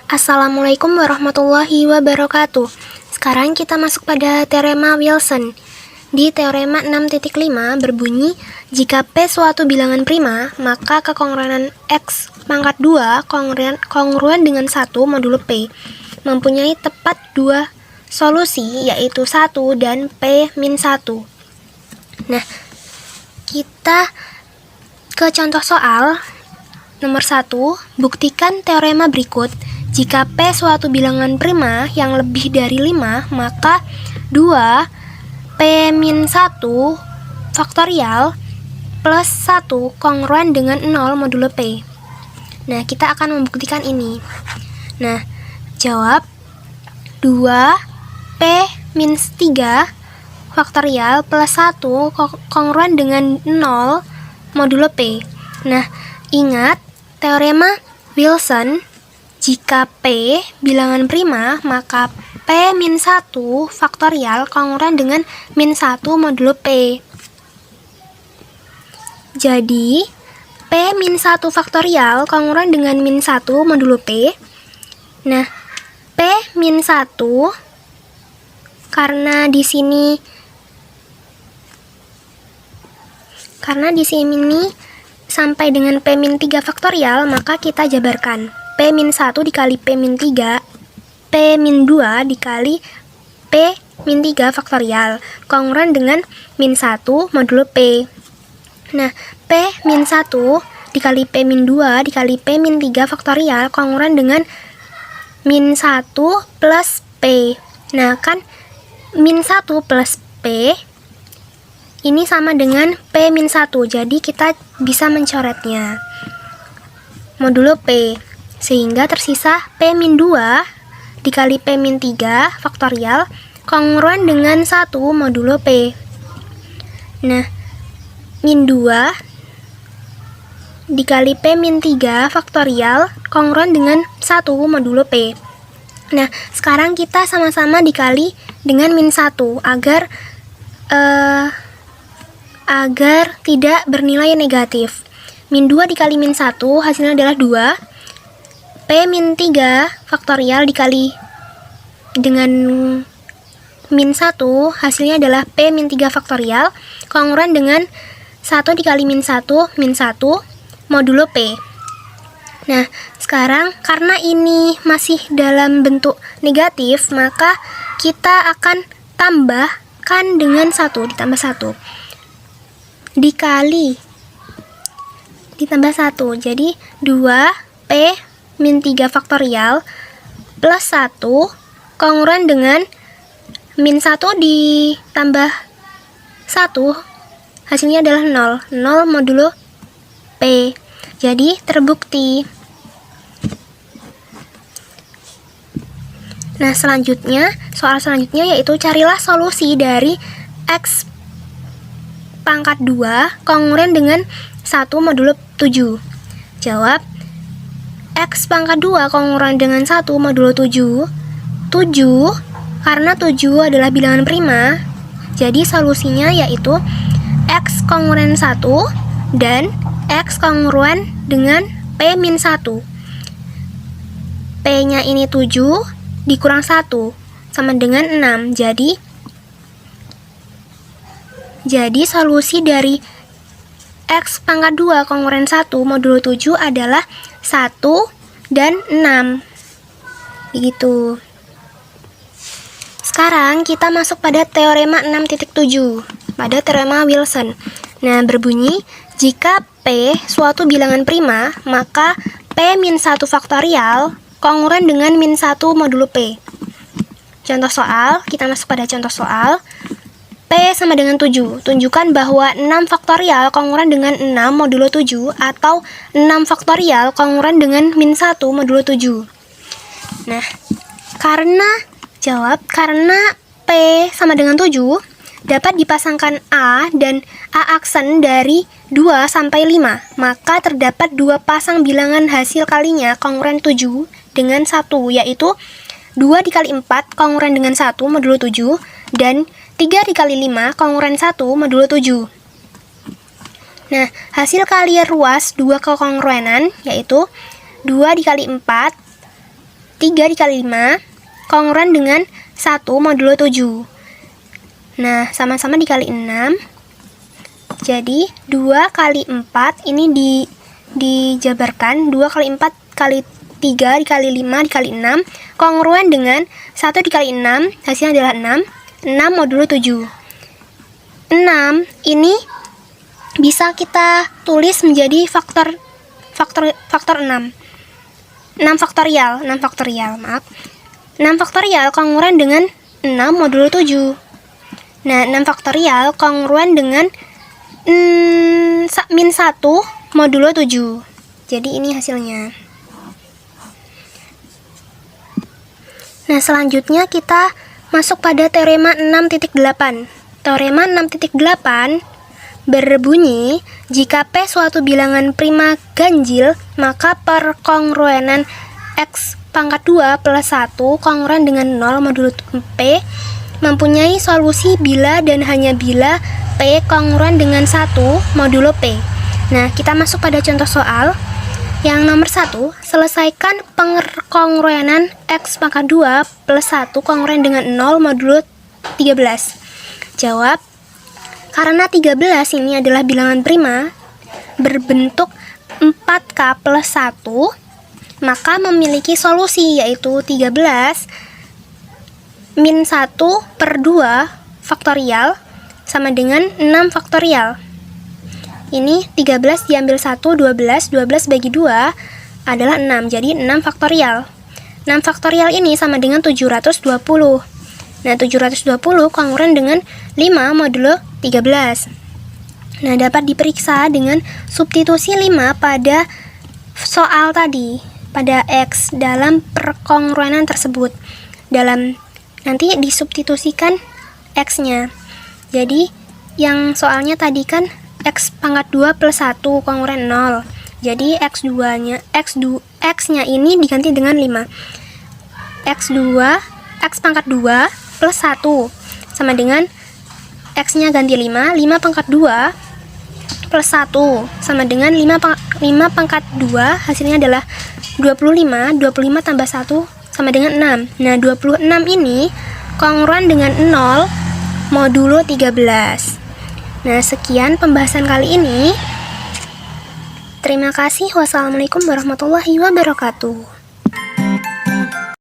Assalamualaikum warahmatullahi wabarakatuh. Sekarang kita masuk pada teorema Wilson. Di teorema 6.5 berbunyi, jika P suatu bilangan prima, maka kekongruenan X pangkat 2 kongruen dengan 1 modulo P mempunyai tepat dua solusi, yaitu 1 dan P min 1. Nah, kita ke contoh soal nomor 1. Buktikan teorema berikut. Jika P suatu bilangan prima yang lebih dari 5, maka 2 P min 1 faktorial plus 1 kongruen dengan 0 modulo P. Nah, kita akan membuktikan ini. Nah, jawab 2 P min 3 faktorial plus 1 kongruen dengan 0 modulo P. Nah, ingat teorema Wilson. Jika P bilangan prima, maka P min 1 faktorial kongruen dengan min 1 modulo P. Jadi, P min 1 faktorial kongruen dengan min 1 modulo P. Nah, P min 1, karena di sini sampai dengan P min 3 faktorial, maka kita jabarkan. P min 1 dikali P min 3, P min 2 dikali P min 3 faktorial, kongruen dengan min 1 modulo P. Nah, P min 1 dikali P min 2 dikali P min 3 faktorial, kongruen dengan min 1 plus P. Nah, kan min 1 plus P ini sama dengan P min 1, jadi kita bisa mencoretnya modulo P. Sehingga tersisa P min 2 dikali P min 3 faktorial kongruen dengan 1 modulo P. Nah, min 2 dikali P min 3 faktorial kongruen dengan 1 modulo P. Nah, sekarang kita sama-sama dikali dengan min 1 agar tidak bernilai negatif. Min 2 dikali min 1 hasilnya adalah 2. P min 3 faktorial dikali dengan min 1 hasilnya adalah P min 3 faktorial kongruen dengan 1 dikali min 1 modulo P. Nah, sekarang karena ini masih dalam bentuk negatif, maka kita akan tambahkan dengan 1, ditambah 1 dikali ditambah 1, jadi 2 P min 3 faktorial plus 1 kongruen dengan min 1 ditambah 1 hasilnya adalah 0 modulo P. Jadi terbukti. Nah, soal selanjutnya yaitu carilah solusi dari X pangkat 2 kongruen dengan 1 modulo 7. Jawab, X pangkat 2 kongruen dengan 1 modulo 7. 7, karena 7 adalah bilangan prima, jadi solusinya yaitu X kongruen 1 dan X kongruen dengan P min 1. P-nya ini 7 dikurang 1 sama dengan 6. Jadi solusi dari X pangkat 2 kongruen 1 modulo 7 adalah 1 dan 6. Begitu. Sekarang kita masuk pada teorema 6.7, pada teorema Wilson. Nah, berbunyi, jika P suatu bilangan prima, maka P min 1 faktorial kongruen dengan min 1 modulo P. Contoh soal, kita masuk pada contoh soal. P sama dengan 7. Tunjukkan bahwa 6 faktorial kongruen dengan 6 modulo 7 atau 6 faktorial kongruen dengan min 1 modulo 7. Nah, karena P sama dengan 7 dapat dipasangkan A dan A aksen dari 2 sampai 5, maka terdapat 2 pasang bilangan hasil kalinya kongruen 7 dengan 1, yaitu 2 dikali 4 kongruen dengan 1 modulo 7 dan 3 dikali 5 kongruen 1 modulo 7. Nah, hasil kali ruas 2 kekongruenan yaitu 2 dikali 4 3 dikali 5 kongruen dengan 1 modulo 7. Nah, sama-sama dikali 6. Jadi 2 kali 4 ini dijabarkan. 2 kali 4 kali 3 dikali 5 dikali 6 kongruen dengan 1 dikali 6, hasilnya adalah 6. 6 modulo 7. 6 ini bisa kita tulis menjadi faktor 6. 6 faktorial, maaf. 6 faktorial kongruen dengan 6 modulo 7. Nah, 6 faktorial kongruen dengan min 1 modulo 7. Jadi ini hasilnya. Nah, selanjutnya kita masuk pada teorema 6.8. Teorema 6.8 berbunyi, jika P suatu bilangan prima ganjil, maka perkongruenan X pangkat 2 plus 1 kongruen dengan 0 modulo P mempunyai solusi bila dan hanya bila P kongruen dengan 1 modulo P. Nah, kita masuk pada contoh soal. Yang nomor 1, selesaikan perkongruenan X pangkat 2 plus 1 kongruen dengan 0 modulo 13. Jawab, karena 13 ini adalah bilangan prima berbentuk 4K plus 1, maka memiliki solusi yaitu 13 min 1 per 2 faktorial sama dengan 6 faktorial. Ini 13 diambil 1, 12 bagi 2 adalah 6, jadi 6 faktorial. 6 faktorial ini sama dengan 720. Nah, 720 kongruen dengan 5 modulo 13. Nah, dapat diperiksa dengan substitusi 5 pada soal tadi, pada X dalam perkongruenan tersebut. Nanti disubstitusikan X-nya. Jadi, yang soalnya tadi kan X pangkat 2 plus 1 kongruen 0. Jadi, X-nya ini diganti dengan 5. X pangkat 2 plus 1 sama dengan X-nya ganti 5 pangkat 2 plus 1 sama dengan 5 pangkat 2, hasilnya adalah 25 tambah 1 sama dengan 6. Nah, 26 ini kongruen dengan 0 modulo 13. Nah, sekian pembahasan kali ini. Terima kasih. Wassalamualaikum warahmatullahi wabarakatuh.